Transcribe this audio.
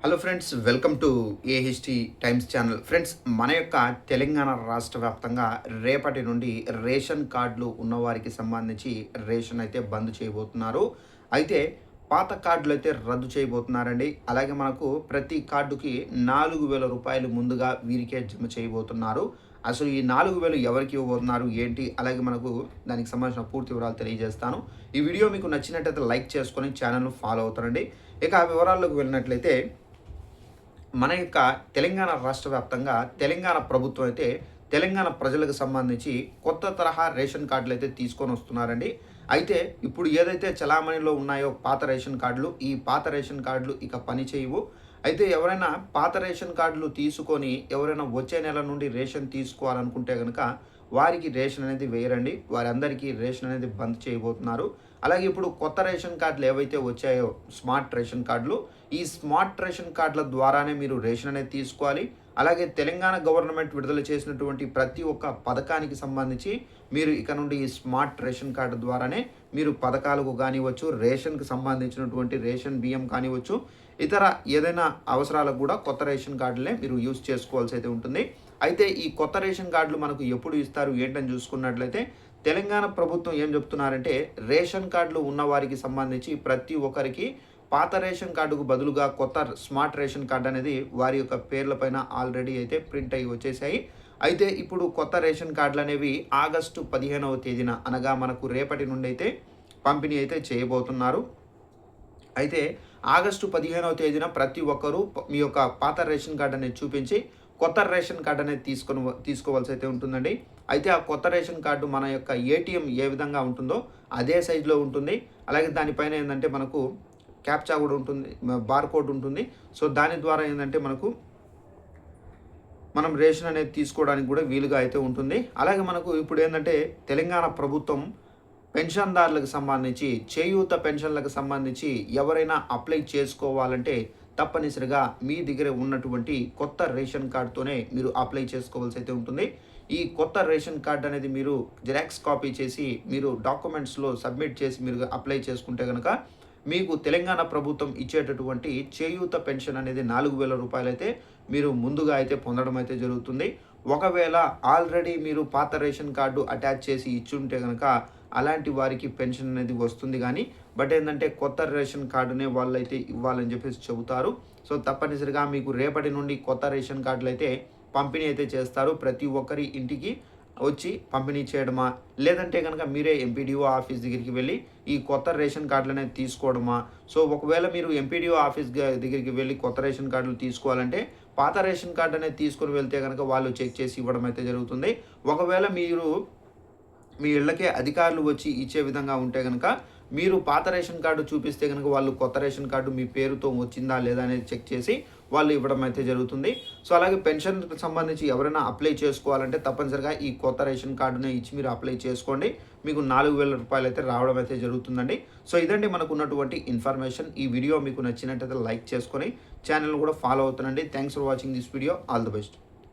Hello friends, welcome to AHT times channel. Friends, మన యొక్క తెలంగాణ రాష్ట్ర వ్యాప్తంగా రేపటి నుండి రేషన్ కార్డులు ఉన్నవారికి సంబంధించి రేషన్ అయితే బంద్ చేయబోతున్నారు. అయితే పాత కార్డులు అయితే రద్దు చేయబోతున్నారండి. అలాగే మనకు ప్రతి కార్డుకి 4,000 రూపాయలు ముందుగా వీరికే జమ చేయబోతున్నారు. అసలు ఈ 4,000 ఎవరికి ఇవ్వబోతున్నారు ఏంటి, అలాగే మనకు దానికి సంబంధించిన పూర్తి వివరాలు తెలియజేస్తాను. ఈ వీడియో మీకు నచ్చినట్టయితే లైక్ చేసుకొని ఛానల్ను ఫాలో అవుతారండి. ఇక ఆ వివరాల్లోకి వెళ్ళినట్లయితే మన యొక్క తెలంగాణ రాష్ట్ర వ్యాప్తంగా తెలంగాణ ప్రభుత్వం అయితే తెలంగాణ ప్రజలకు సంబంధించి కొత్త తరహా రేషన్ కార్డులు అయితే తీసుకొని వస్తున్నారండి. అయితే ఇప్పుడు ఏదైతే చలామణిలో ఉన్నాయో పాత రేషన్ కార్డులు, ఈ పాత రేషన్ కార్డులు ఇక పని చేయవు. అయితే ఎవరైనా పాత రేషన్ కార్డులు తీసుకొని ఎవరైనా వచ్చే నెల నుండి రేషన్ తీసుకోవాలనుకుంటే కనుక వారికి రేషన్ అనేది వేయరండి. వారందరికీ రేషన్ అనేది బంద్ చేయబోతున్నారు. అలాగే ఇప్పుడు కొత్త రేషన్ కార్డులు ఏవైతే వచ్చాయో స్మార్ట్ రేషన్ కార్డులు, ఈ స్మార్ట్ రేషన్ కార్డుల ద్వారానే మీరు రేషన్ అనేది తీసుకోవాలి. అలాగే తెలంగాణ గవర్నమెంట్ విడుదల చేసినటువంటి ప్రతి ఒక్క పథకానికి సంబంధించి మీరు ఇక నుండి ఈ స్మార్ట్ రేషన్ కార్డు ద్వారానే మీరు పథకాలకు కానివ్వచ్చు, రేషన్కి సంబంధించినటువంటి రేషన్ బియ్యం కానివ్వచ్చు, ఇతర ఏదైనా అవసరాలకు కూడా కొత్త రేషన్ కార్డులే మీరు యూజ్ చేసుకోవాల్సి అయితే ఉంటుంది. అయితే ఈ కొత్త రేషన్ కార్డులు మనకు ఎప్పుడు ఇస్తారు ఏంటని చూసుకున్నట్లయితే తెలంగాణ ప్రభుత్వం ఏం చెప్తున్నారంటే రేషన్ కార్డులు ఉన్నవారికి సంబంధించి ప్రతి ఒక్కరికి పాత రేషన్ కార్డుకు బదులుగా కొత్త స్మార్ట్ రేషన్ కార్డు అనేది వారి యొక్క పేర్లపైన ఆల్రెడీ అయితే ప్రింట్ అయ్యి వచ్చేసాయి. అయితే ఇప్పుడు కొత్త రేషన్ కార్డులు అనేవి ఆగస్టు 15వ తేదీన అనగా మనకు రేపటి నుండి అయితే పంపిణీ అయితే చేయబోతున్నారు. అయితే ఆగస్టు 15వ తేదీన ప్రతి ఒక్కరూ మీ యొక్క పాత రేషన్ కార్డు అనేది చూపించి కొత్త రేషన్ కార్డు అనేది తీసుకోవాల్సి అయితే ఉంటుందండి. అయితే ఆ కొత్త రేషన్ కార్డు మన యొక్క ఏటీఎం ఏ విధంగా ఉంటుందో అదే సైజులో ఉంటుంది. అలాగే దానిపైన ఏంటంటే మనకు క్యాప్చా కూడా ఉంటుంది, బార్కోడ్ ఉంటుంది. సో దాని ద్వారా ఏంటంటే మనం రేషన్ అనేది తీసుకోవడానికి కూడా వీలుగా అయితే ఉంటుంది. అలాగే మనకు ఇప్పుడు ఏంటంటే తెలంగాణ ప్రభుత్వం పెన్షన్దారులకు సంబంధించి చేయూత పెన్షన్లకు సంబంధించి ఎవరైనా అప్లై చేసుకోవాలంటే తప్పనిసరిగా మీ దగ్గర ఉన్నటువంటి కొత్త రేషన్ కార్డుతోనే మీరు అప్లై చేసుకోవాల్సి అయితే ఉంటుంది. ఈ కొత్త రేషన్ కార్డు అనేది మీరు జిరాక్స్ కాపీ చేసి మీరు డాక్యుమెంట్స్లో సబ్మిట్ చేసి మీరు అప్లై చేసుకుంటే కనుక మీకు తెలంగాణ ప్రభుత్వం ఇచ్చేటటువంటి చేయూత పెన్షన్ అనేది 4,000 రూపాయలు అయితే మీరు ముందుగా అయితే పొందడం అయితే జరుగుతుంది. ఒకవేళ ఆల్రెడీ మీరు పాత రేషన్ కార్డు అటాచ్ చేసి ఇచ్చుంటే కనుక అలాంటి వారికి పెన్షన్ అనేది వస్తుంది. కానీ బట్ ఏంటంటే కొత్త రేషన్ కార్డునే వాళ్ళైతే ఇవ్వాలని చెప్పేసి చెబుతారు. సో తప్పనిసరిగా మీకు రేపటి నుండి కొత్త రేషన్ కార్డులు అయితే పంపిణీ అయితే చేస్తారు. ప్రతి ఒక్కరి ఇంటికి వచ్చి పంపిణీ చేయడమా, లేదంటే కనుక మీరే ఎంపీడీఓ ఆఫీస్ దగ్గరికి వెళ్ళి ఈ కొత్త రేషన్ కార్డులు అనేది తీసుకోవడమా. సో ఒకవేళ మీరు ఎంపీడీఓ ఆఫీస్ దగ్గరికి వెళ్ళి కొత్త రేషన్ కార్డులు తీసుకోవాలంటే పాత రేషన్ కార్డు అనేది తీసుకొని వెళ్తే కనుక వాళ్ళు చెక్ చేసి ఇవ్వడం అయితే జరుగుతుంది. ఒకవేళ మీరు మీ ఇళ్ళకే అధికారులు వచ్చి ఇచ్చే విధంగా ఉంటే కనుక మీరు పాత రేషన్ కార్డు చూపిస్తే కనుక వాళ్ళు కొత్త రేషన్ కార్డు మీ పేరుతో వచ్చిందా లేదా అనేది చెక్ చేసి వాళ్ళు ఇవ్వడం అయితే జరుగుతుంది. సో అలాగే పెన్షన్కి సంబంధించి ఎవరైనా అప్లై చేసుకోవాలంటే తప్పనిసరిగా ఈ కొత్త రేషన్ కార్డునే ఇచ్చి మీరు అప్లై చేసుకోండి. మీకు 4,000 రూపాయలు అయితే రావడం అయితే జరుగుతుందండి. సో ఇదండి మనకు ఉన్నటువంటి ఇన్ఫర్మేషన్. ఈ వీడియో మీకు నచ్చినట్టయితే లైక్ చేసుకొని ఛానల్ కూడా ఫాలో అవుతానండి. Thanks for watching this video. All the best.